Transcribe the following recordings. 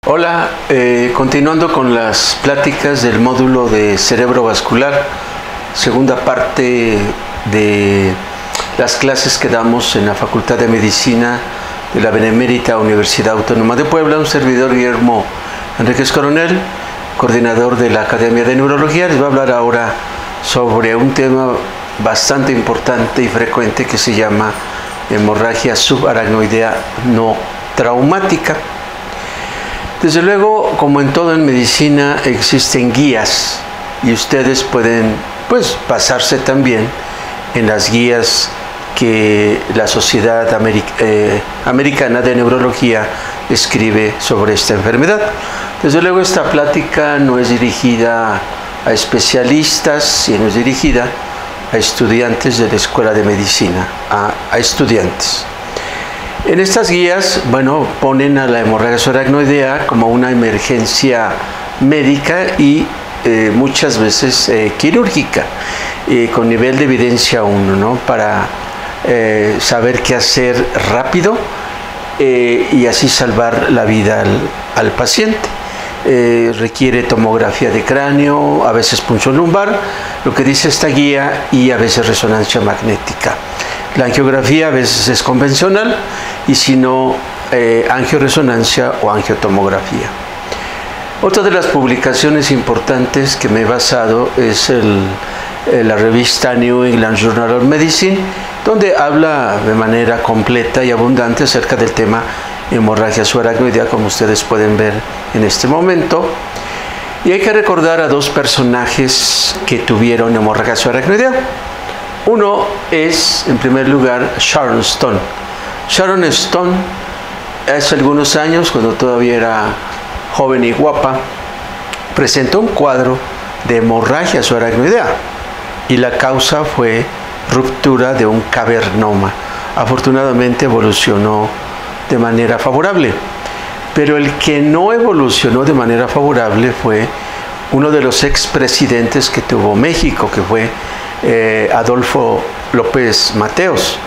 Hola, continuando con las pláticas del módulo de cerebrovascular, segunda parte de las clases que damos en la Facultad de Medicina de la Benemérita Universidad Autónoma de Puebla. Un servidor, Guillermo Enríquez Coronel, coordinador de la Academia de Neurología, les va a hablar ahora sobre un tema bastante importante y frecuente que se llama hemorragia subaracnoidea no traumática. Desde luego, como en todo en medicina, existen guías y ustedes pueden basarse también en las guías que la Sociedad Americana de Neurología escribe sobre esta enfermedad. Desde luego, esta plática no es dirigida a especialistas, sino es dirigida a estudiantes de la Escuela de Medicina, a estudiantes. En estas guías, ponen a la hemorragia subaracnoidea como una emergencia médica y muchas veces quirúrgica, con nivel de evidencia 1, ¿no? Para saber qué hacer rápido y así salvar la vida al paciente. Requiere tomografía de cráneo, a veces punción lumbar, lo que dice esta guía, y a veces resonancia magnética. La angiografía a veces es convencional y si no, angioresonancia o angiotomografía. Otra de las publicaciones importantes que me he basado es la revista New England Journal of Medicine, donde habla de manera completa y abundante acerca del tema hemorragia subaracnoidea, como ustedes pueden ver en este momento. Y hay que recordar a dos personajes que tuvieron hemorragia subaracnoidea. Uno es, en primer lugar, Sharon Stone. Sharon Stone, hace algunos años, cuando todavía era joven y guapa, presentó un cuadro de hemorragia subaracnoidea y la causa fue ruptura de un cavernoma. Afortunadamente evolucionó de manera favorable, pero el que no evolucionó de manera favorable fue uno de los expresidentes que tuvo México, que fue Adolfo López Mateos.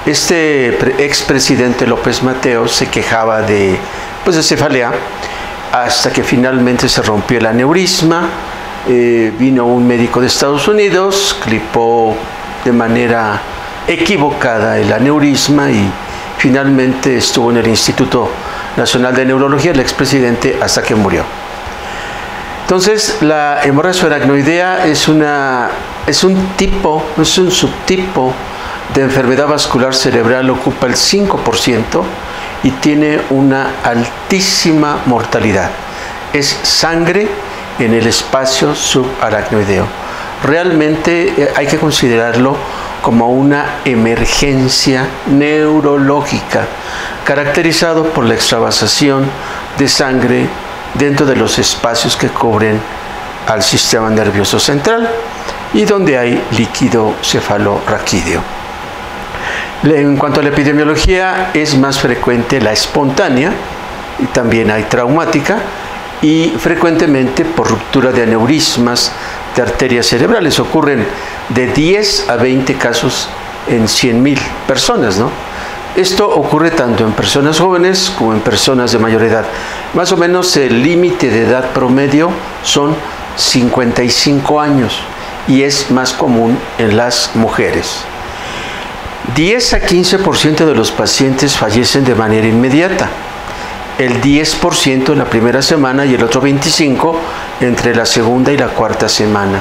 Este expresidente López Mateos se quejaba de cefalea hasta que finalmente se rompió el aneurisma. Vino un médico de Estados Unidos, clipó de manera equivocada el aneurisma y finalmente estuvo en el Instituto Nacional de Neurología el expresidente hasta que murió. Entonces, la hemorragia subaracnoidea es un subtipo de enfermedad vascular cerebral, ocupa el 5% y tiene una altísima mortalidad. Es sangre en el espacio subaracnoideo. Realmente hay que considerarlo como una emergencia neurológica, caracterizado por la extravasación de sangre dentro de los espacios que cubren al sistema nervioso central y donde hay líquido cefalorraquídeo. En cuanto a la epidemiología, es más frecuente la espontánea y también hay traumática y frecuentemente por ruptura de aneurismas de arterias cerebrales. Ocurren de 10 a 20 casos en 100,000 personas, ¿no? Esto ocurre tanto en personas jóvenes como en personas de mayor edad. Más o menos el límite de edad promedio son 55 años y es más común en las mujeres. 10 a 15% de los pacientes fallecen de manera inmediata, el 10% en la primera semana y el otro 25% entre la segunda y la cuarta semana.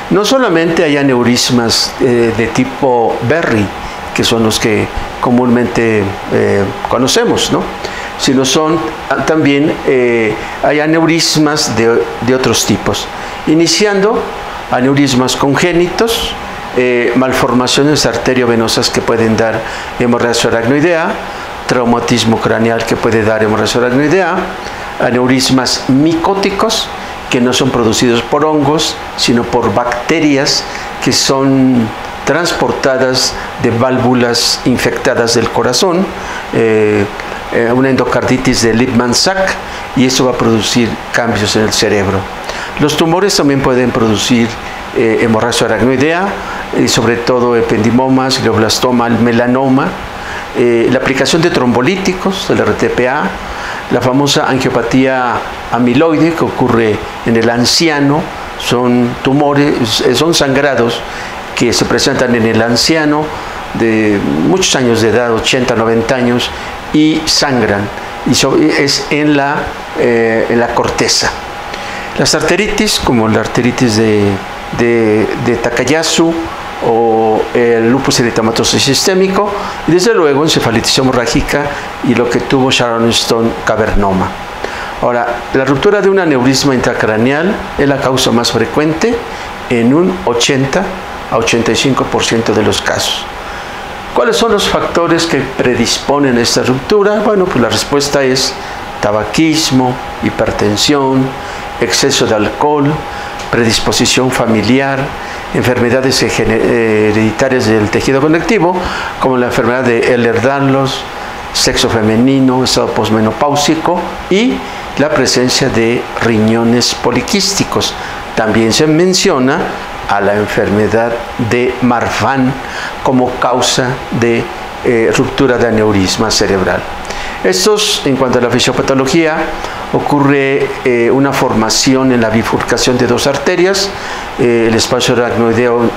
No solamente hay aneurismas de tipo Berry, que son los que comúnmente conocemos, ¿no? Sino también hay aneurismas de otros tipos, iniciando aneurismas congénitos, malformaciones arteriovenosas que pueden dar hemorragia subaracnoidea, traumatismo craneal que puede dar hemorragia subaracnoidea, aneurismas micóticos que no son producidos por hongos, sino por bacterias que son transportadas de válvulas infectadas del corazón, una endocarditis de Lippmann-Sachs, y eso va a producir cambios en el cerebro. Los tumores también pueden producir hemorragia subaracnoidea, sobre todo ependimomas, glioblastoma, el melanoma, la aplicación de trombolíticos, el RTPA, La famosa angiopatía amiloide que ocurre en el anciano, son tumores, son sangrados que se presentan en el anciano de muchos años de edad, 80, 90 años, y sangran, y es en la corteza. Las arteritis, como la arteritis de Takayasu o el lupus eritematoso sistémico, y desde luego encefalitis hemorrágica y lo que tuvo Sharon Stone, cavernoma. Ahora, la ruptura de un aneurisma intracraneal es la causa más frecuente en un 80 a 85% de los casos. ¿Cuáles son los factores que predisponen a esta ruptura? Bueno, pues la respuesta es tabaquismo, hipertensión, exceso de alcohol, predisposición familiar, enfermedades hereditarias del tejido conectivo, como la enfermedad de Ehlers-Danlos, sexo femenino, estado posmenopáusico y la presencia de riñones poliquísticos. También se menciona a la enfermedad de Marfan como causa de ruptura de aneurisma cerebral. Estos, en cuanto a la fisiopatología, ocurre una formación en la bifurcación de dos arterias, el espacio aracnoideo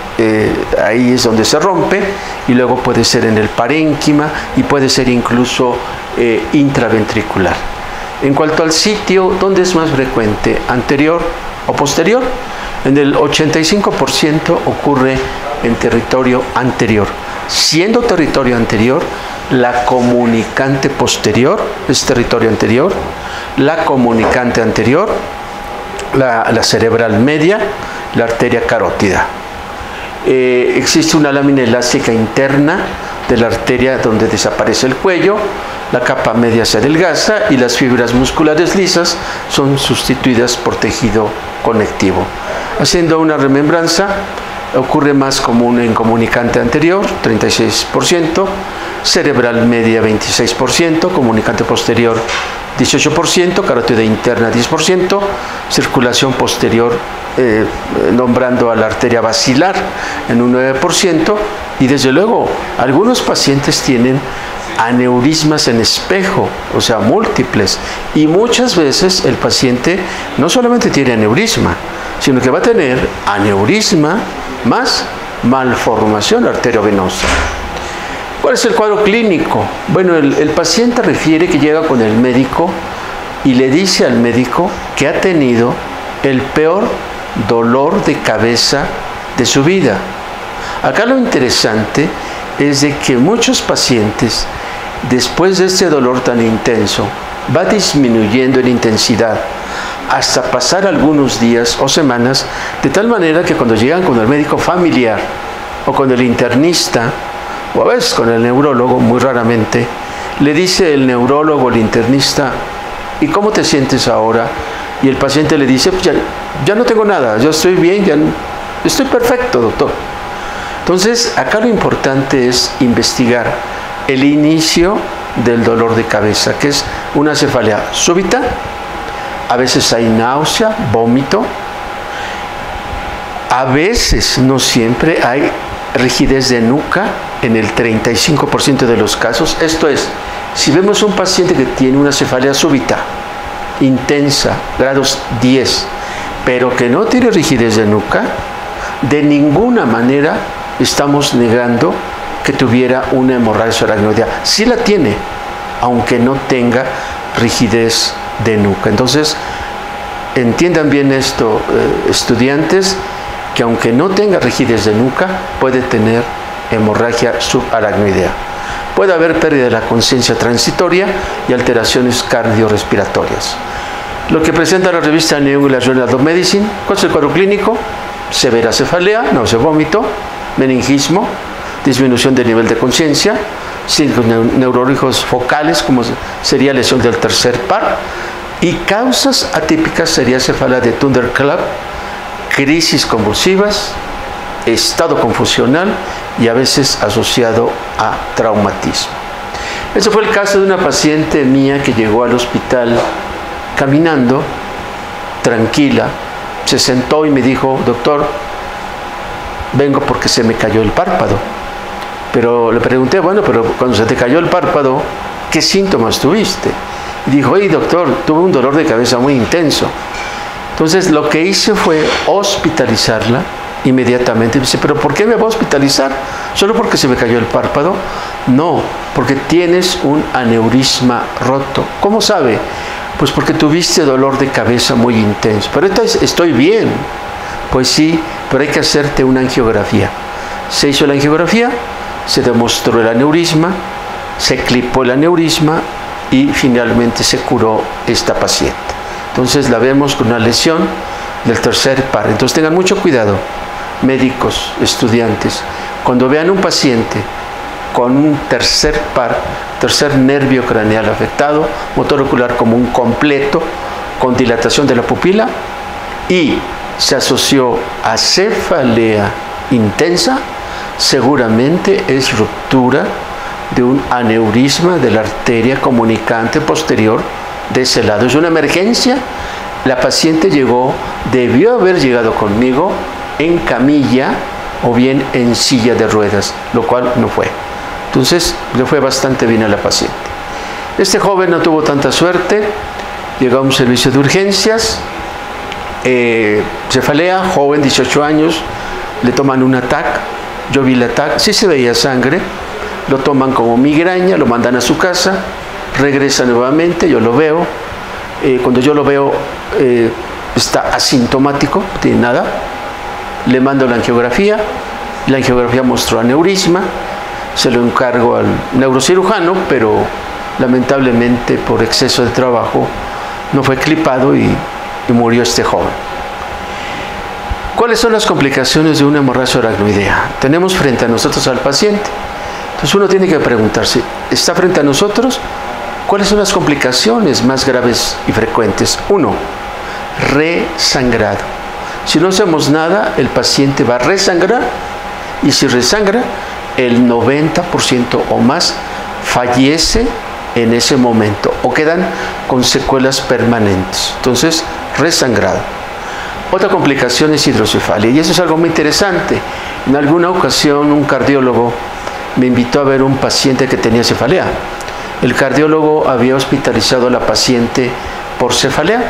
ahí es donde se rompe, y luego puede ser en el parénquima y puede ser incluso intraventricular. En cuanto al sitio, ¿dónde es más frecuente? ¿Anterior o posterior? En el 85% ocurre en territorio anterior. Siendo territorio anterior, la comunicante posterior es territorio anterior, la comunicante anterior, la cerebral media, la arteria carótida. Existe una lámina elástica interna de la arteria donde desaparece el cuello, la capa media se adelgaza y las fibras musculares lisas son sustituidas por tejido conectivo. Haciendo una remembranza, ocurre más común en comunicante anterior, 36%, cerebral media 26%, comunicante posterior 18%, carótida interna 10%, circulación posterior nombrando a la arteria basilar en un 9%, y desde luego algunos pacientes tienen aneurismas en espejo, o sea, múltiples, y muchas veces el paciente no solamente tiene aneurisma, sino que va a tener aneurisma más malformación arteriovenosa. ¿Cuál es el cuadro clínico? Bueno, el paciente refiere que llega con el médico y le dice al médico que ha tenido el peor dolor de cabeza de su vida. Acá lo interesante es de que muchos pacientes, después de este dolor tan intenso, va disminuyendo en intensidad hasta pasar algunos días o semanas, de tal manera que cuando llegan con el médico familiar o con el internista, o a veces con el neurólogo, muy raramente, le dice el neurólogo, el internista, ¿y cómo te sientes ahora? Y el paciente le dice, pues ya no tengo nada, yo estoy bien, ya estoy perfecto, doctor. Entonces, acá lo importante es investigar el inicio del dolor de cabeza, que es una cefalea súbita, a veces hay náusea, vómito, a veces, no siempre, hay rigidez de nuca en el 35% de los casos. Esto es, si vemos un paciente que tiene una cefalea súbita, intensa, grados 10, pero que no tiene rigidez de nuca, de ninguna manera estamos negando que tuviera una hemorragia aracnoidea. Sí la tiene, aunque no tenga rigidez de nuca. Entonces, entiendan bien esto, estudiantes, que aunque no tenga rigidez de nuca, puede tener hemorragia subaracnoidea. Puede haber pérdida de la conciencia transitoria y alteraciones cardiorrespiratorias. Lo que presenta la revista New England Journal of Medicine, ¿cuál es el cuadro clínico? Severa cefalea, náusea, vómito, meningismo, disminución del nivel de conciencia, signos neurológicos focales, como sería lesión del tercer par, y causas atípicas sería cefalea de Thunderclap, crisis convulsivas, estado confusional y a veces asociado a traumatismo. Ese fue el caso de una paciente mía que llegó al hospital caminando, tranquila, se sentó y me dijo, doctor, vengo porque se me cayó el párpado. Pero le pregunté, bueno, pero cuando se te cayó el párpado, ¿qué síntomas tuviste? Y dijo, oye doctor, tuve un dolor de cabeza muy intenso. Entonces lo que hice fue hospitalizarla inmediatamente. Dice, pero ¿por qué me voy a hospitalizar? ¿Solo porque se me cayó el párpado? No, porque tienes un aneurisma roto. ¿Cómo sabe? Pues porque tuviste dolor de cabeza muy intenso. Pero estoy bien. Pues sí, pero hay que hacerte una angiografía. Se hizo la angiografía, se demostró el aneurisma, se clipó el aneurisma y finalmente se curó esta paciente. Entonces la vemos con una lesión del tercer par. Entonces tengan mucho cuidado, médicos, estudiantes, cuando vean un paciente con un tercer par, tercer nervio craneal afectado, motor ocular común completo, con dilatación de la pupila y se asoció a cefalea intensa, seguramente es ruptura de un aneurisma de la arteria comunicante posterior de ese lado. Es una emergencia. La paciente debió haber llegado conmigo en camilla o bien en silla de ruedas, lo cual no fue. Entonces le fue bastante bien a la paciente. Este joven no tuvo tanta suerte, llegó a un servicio de urgencias, cefalea, joven, 18 años, le toman un TAC, yo vi la TAC, sí se veía sangre, lo toman como migraña, lo mandan a su casa, regresa nuevamente, yo lo veo, cuando yo lo veo está asintomático, no tiene nada, le mando la angiografía mostró aneurisma, se lo encargo al neurocirujano, pero lamentablemente por exceso de trabajo no fue clipado y murió este joven. ¿Cuáles son las complicaciones de una hemorragia aracnoidea? Tenemos frente a nosotros al paciente. Entonces uno tiene que preguntarse, ¿está frente a nosotros? ¿Cuáles son las complicaciones más graves y frecuentes? 1. Resangrado. Si no hacemos nada, el paciente va a resangrar y si resangra, el 90% o más fallece en ese momento o quedan con secuelas permanentes. Entonces, resangrado. Otra complicación es hidrocefalia y eso es algo muy interesante. En alguna ocasión un cardiólogo me invitó a ver un paciente que tenía cefalea. El cardiólogo había hospitalizado a la paciente por cefalea.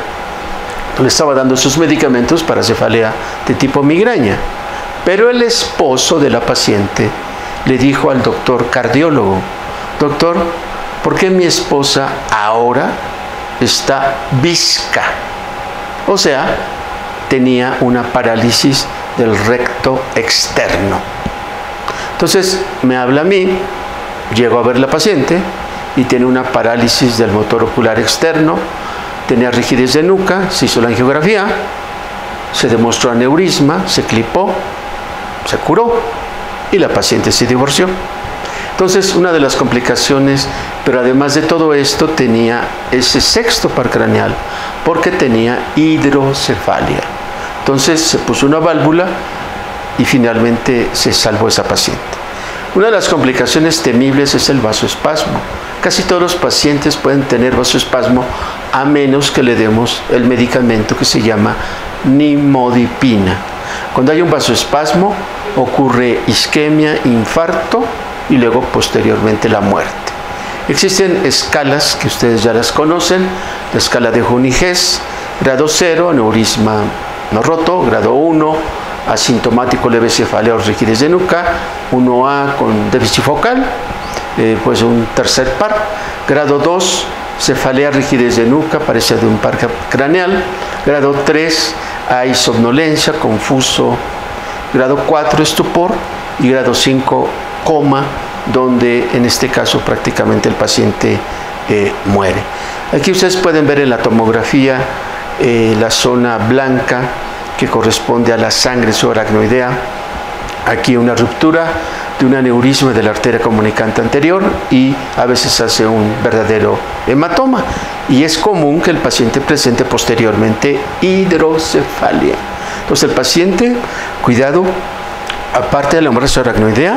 Le estaba dando sus medicamentos para cefalea de tipo migraña. Pero el esposo de la paciente le dijo al doctor cardiólogo, doctor, ¿por qué mi esposa ahora está visca? O sea, tenía una parálisis del recto externo. Entonces me habla a mí, llego a ver la paciente y tiene una parálisis del motor ocular externo, tenía rigidez de nuca, se hizo la angiografía, se demostró aneurisma, se clipó, se curó y la paciente se divorció. Entonces, una de las complicaciones, pero además de todo esto, tenía ese sexto par craneal porque tenía hidrocefalia. Entonces, se puso una válvula y finalmente se salvó esa paciente. Una de las complicaciones temibles es el vasoespasmo. Casi todos los pacientes pueden tener vasoespasmo a menos que le demos el medicamento que se llama nimodipina. Cuando hay un vasoespasmo, ocurre isquemia, infarto y luego posteriormente la muerte. Existen escalas que ustedes ya las conocen, la escala de Juniges, grado 0, aneurisma no roto, grado 1, asintomático leve cefalea o rigidez de nuca, 1A con déficit focal, pues un tercer par, grado 2, cefalea, rigidez de nuca, parece de un par craneal, grado 3, hay somnolencia, confuso, grado 4, estupor y grado 5, coma, donde en este caso prácticamente el paciente muere. Aquí ustedes pueden ver en la tomografía la zona blanca que corresponde a la sangre subaracnoidea. Aquí una ruptura de un aneurisma de la arteria comunicante anterior y a veces hace un verdadero hematoma y es común que el paciente presente posteriormente hidrocefalia. Entonces el paciente, cuidado, aparte de la hemorragia aracnoidea,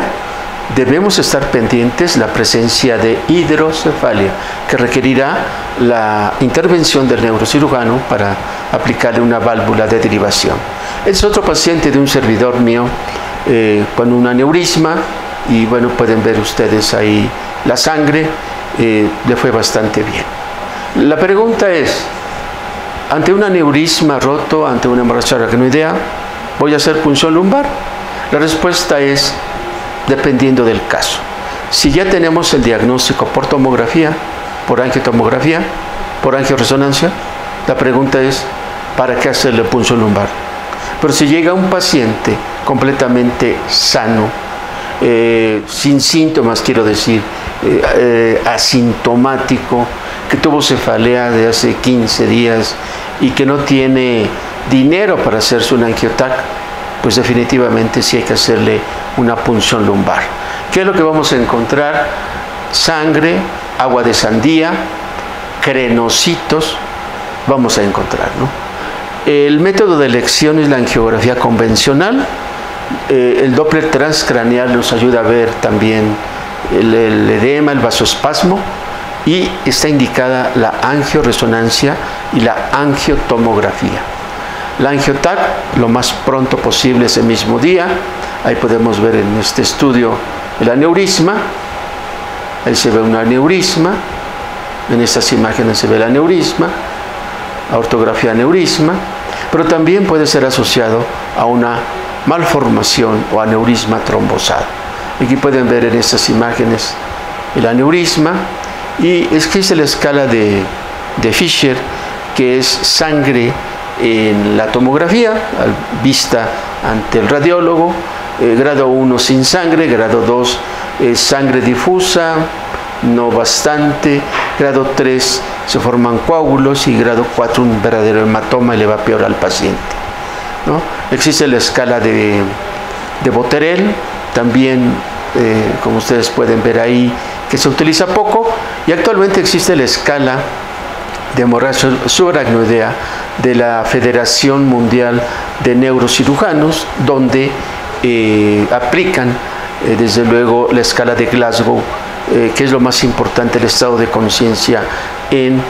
debemos estar pendientes la presencia de hidrocefalia, que requerirá la intervención del neurocirujano para aplicarle una válvula de derivación. Es otro paciente de un servidor mío con un aneurisma y bueno, pueden ver ustedes ahí la sangre, le fue bastante bien. La pregunta es, ante un aneurisma roto, ante una hemorragia aracnoidea, ¿voy a hacer punción lumbar? La respuesta es, dependiendo del caso. Si ya tenemos el diagnóstico por tomografía, por angiotomografía, por angioresonancia, la pregunta es, ¿para qué hacerle punción lumbar? Pero si llega un paciente completamente sano, sin síntomas, quiero decir, asintomático, que tuvo cefalea de hace 15 días y que no tiene dinero para hacerse un angiotac, pues definitivamente sí hay que hacerle una punción lumbar. ¿Qué es lo que vamos a encontrar? Sangre, agua de sandía, crenocitos, vamos a encontrar, ¿no? El método de elección es la angiografía convencional. El Doppler transcraneal nos ayuda a ver también el edema, el vasoespasmo, y está indicada la angioresonancia y la angiotomografía. La angiotac lo más pronto posible ese mismo día. Ahí podemos ver en este estudio el aneurisma. Ahí se ve un aneurisma. En estas imágenes se ve el aneurisma, ortografía aneurisma, pero también puede ser asociado a una malformación o aneurisma trombosado. Aquí pueden ver en estas imágenes el aneurisma, y existe la escala de Fisher, que es sangre en la tomografía, vista ante el radiólogo, grado 1 sin sangre, grado 2 sangre difusa, no bastante, grado 3 se forman coágulos, y grado 4 un verdadero hematoma y le va peor al paciente, ¿no? Existe la escala de Boterel, también como ustedes pueden ver ahí, que se utiliza poco, y actualmente existe la escala de hemorragia subaracnoidea de la Federación Mundial de Neurocirujanos, donde aplican desde luego la escala de Glasgow, que es lo más importante, el estado de conciencia en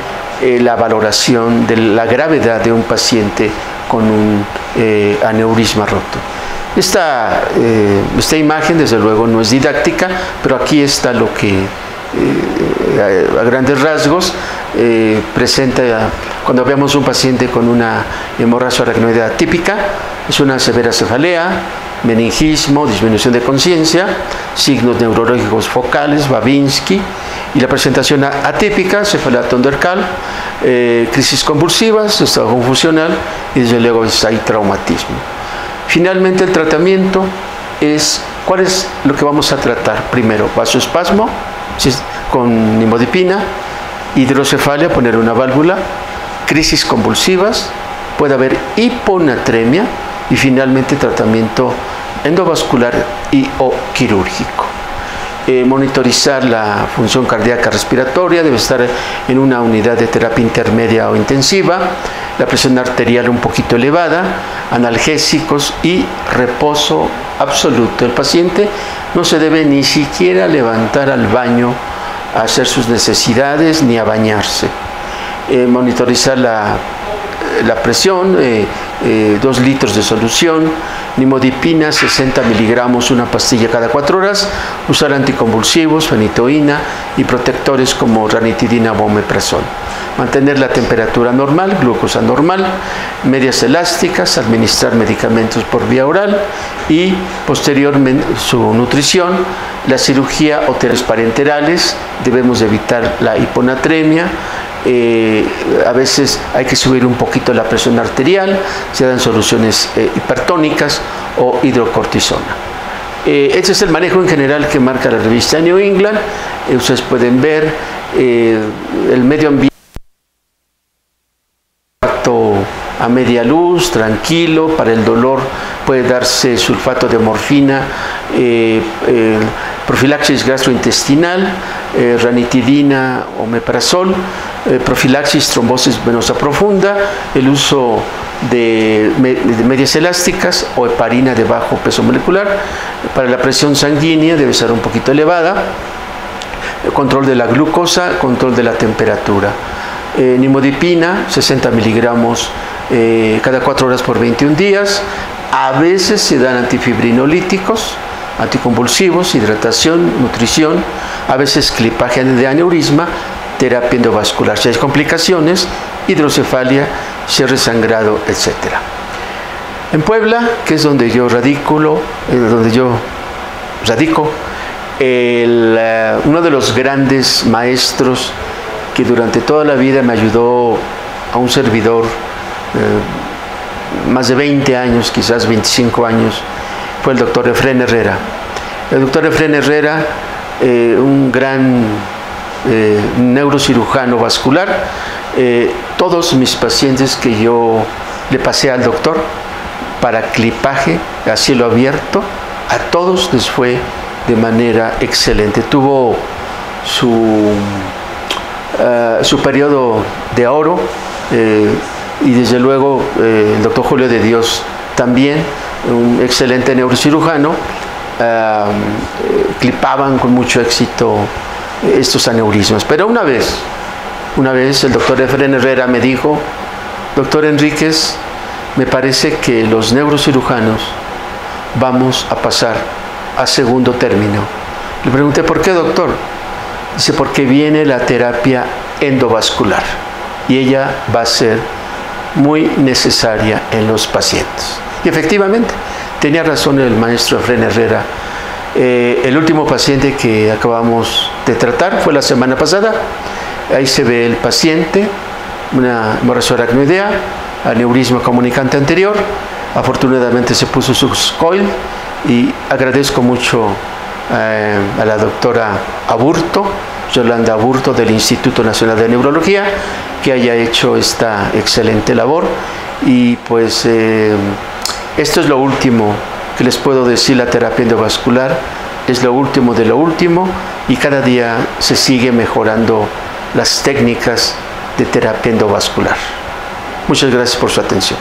la valoración de la gravedad de un paciente con un aneurisma roto. Esta imagen desde luego no es didáctica, pero aquí está lo que a grandes rasgos presenta cuando vemos un paciente con una hemorragia aracnoidea típica. Es una severa cefalea, meningismo, disminución de conciencia, signos neurológicos focales, Babinski, y la presentación atípica, cefalea tondercal, crisis convulsivas, estado confusional, y desde luego hay traumatismo. Finalmente, el tratamiento es, ¿cuál es lo que vamos a tratar? Primero, vasoespasmo con nimodipina, hidrocefalia, poner una válvula, crisis convulsivas, puede haber hiponatremia, y finalmente tratamiento endovascular y o quirúrgico. Monitorizar la función cardíaca respiratoria, debe estar en una unidad de terapia intermedia o intensiva, la presión arterial un poquito elevada, analgésicos y reposo absoluto. El paciente no se debe ni siquiera levantar al baño a hacer sus necesidades ni a bañarse. Monitorizar la presión, 2 litros de solución, nimodipina 60 miligramos, una pastilla cada 4 horas, usar anticonvulsivos, fenitoína y protectores como ranitidina o omeprazol. Mantener la temperatura normal, glucosa normal, medias elásticas, administrar medicamentos por vía oral y posteriormente su nutrición. La cirugía o terapias parenterales, debemos evitar la hiponatremia. A veces hay que subir un poquito la presión arterial, se dan soluciones hipertónicas o hidrocortisona. Este es el manejo en general que marca la revista New England. Ustedes pueden ver el medio ambiente a media luz, tranquilo. Para el dolor puede darse sulfato de morfina, profilaxis gastrointestinal, ranitidina, omeprazol, profilaxis trombosis venosa profunda, el uso de medias elásticas o heparina de bajo peso molecular. Para la presión sanguínea debe ser un poquito elevada, control de la glucosa, control de la temperatura. Nimodipina 60 miligramos cada 4 horas por 21 días. A veces se dan antifibrinolíticos, anticonvulsivos, hidratación, nutrición, a veces clipaje de aneurisma terapia endovascular. Si hay complicaciones, hidrocefalia, cierre sangrado, etc. En Puebla, que es donde yo radico, uno de los grandes maestros que durante toda la vida me ayudó a un servidor, más de 20 años, quizás 25 años, fue el doctor Efrén Herrera. El doctor Efrén Herrera, un gran neurocirujano vascular, todos mis pacientes que yo le pasé al doctor para clipaje a cielo abierto, a todos les fue de manera excelente. Tuvo su periodo de oro, y desde luego el doctor Julio de Dios también, un excelente neurocirujano, clipaban con mucho éxito estos aneurismas. Pero una vez el doctor Efrén Herrera me dijo: doctor Enríquez, me parece que los neurocirujanos vamos a pasar a segundo término. Le pregunté: ¿por qué, doctor? Dice: porque viene la terapia endovascular y ella va a ser muy necesaria en los pacientes. Y efectivamente, tenía razón el maestro Efrén Herrera. El último paciente que acabamos de tratar fue la semana pasada. Ahí se ve el paciente, una hemorragia aracnoidea, aneurisma comunicante anterior. Afortunadamente se puso su coil, y agradezco mucho a la doctora Aburto, Yolanda Aburto, del Instituto Nacional de Neurología, que haya hecho esta excelente labor. Y pues esto es lo último que les puedo decir. La terapia endovascular es lo último de lo último, y cada día se sigue mejorando las técnicas de terapia endovascular. Muchas gracias por su atención.